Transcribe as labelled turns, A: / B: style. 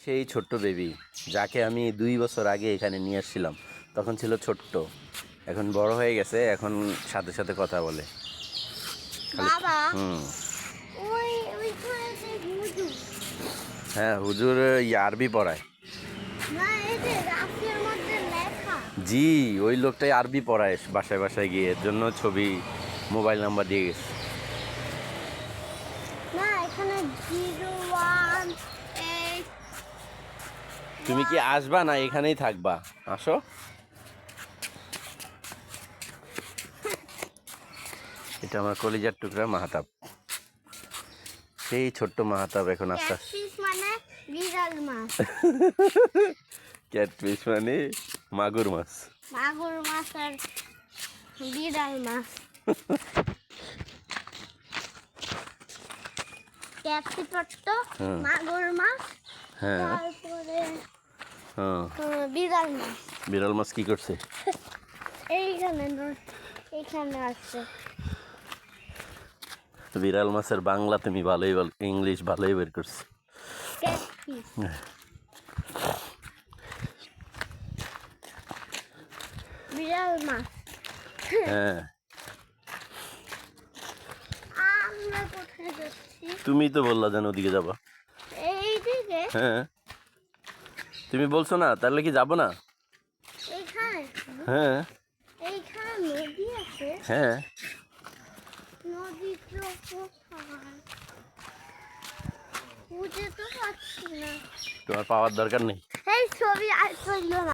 A: সেই ছোট্ট বেবি যাকে আমি 2 বছর আগে এখানে নিয়ে আসছিলাম, তখন ছিল ছোট্ট। এখন বড় হয়ে গেছে, এখন সাথে সাথে কথা বলে।
B: বাবা
A: হুম।
B: ওই ওইখানে হুজুর
A: হ্যাঁ, হুজুর আরবি পড়ায়।
B: না, এই যে রাস্তার মধ্যে লেখা।
A: জি, ওই লোকটাই আরবি পড়ায় বাসায় বাসায় গিয়ে, এর জন্য ছবি, মোবাইল নাম্বার দিয়ে গেছে।
B: না, এখানে 018।
A: তুমি কি আসবা না এখানেই থাকবা? আসো। এটা আমার কলিজার টুকরা মাহাতাব, সেই ছোট্ট মাহাতাব এখন আস্তে আস্তে।
B: ক্যাটফিশ মানে বিড়াল মাছ।
A: ক্যাটফিশ মানে মাগুর মাছ।
B: মাগুর মাছ আর বিড়াল মাছ। ক্যাটফিশ তো
A: হুম।
B: মাগুর মাছ,
A: হ্যাঁ।
B: তারপরে
A: হ্যাঁ,
B: বিড়াল মাছ।
A: বিড়াল মাছ কি করছে?
B: এইখানে আছে।
A: বিড়াল মাছের বাংলা তুমি ভালোই ইংলিশ ভালোই বের করছো।
B: ক্যাটফিশ বিড়াল মাছ।
A: হ্যাঁ,
B: আমরা কোথায় যাচ্ছি?
A: তুমি তো বললা যেন ওদিকে যাবা।
B: এইদিকে।
A: হ্যাঁ, তুমি বলছো না, তাহলে কি যাবো না?
B: এইখানে
A: হ্যাঁ।
B: এইখানে নদী আছে।
A: হ্যাঁ,
B: নদী তো কোথায়? খুঁজে তো পাচ্ছি না।
A: তোমার পাওয়ার দরকার নেই।
B: এই ছবি আর চললো না।